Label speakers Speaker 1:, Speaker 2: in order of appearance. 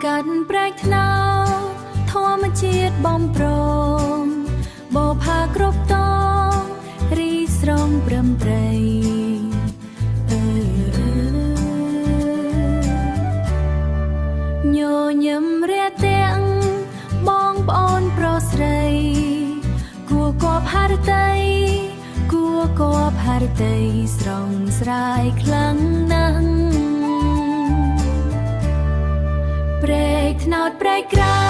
Speaker 1: កាត់ប្រែកថ្នោធម្មជាតិបំប្រងបោផាគ្រប់តងរីស្រងព្រមត្រីញញឹមរាទាំងបងប្អូនប្រុសស្រីគួគប់ហារតីគួគប់ហារតីស្រងស្រាយខ្លាំងណាស់ព្រែកថ្នោតព្រែកក្រៅ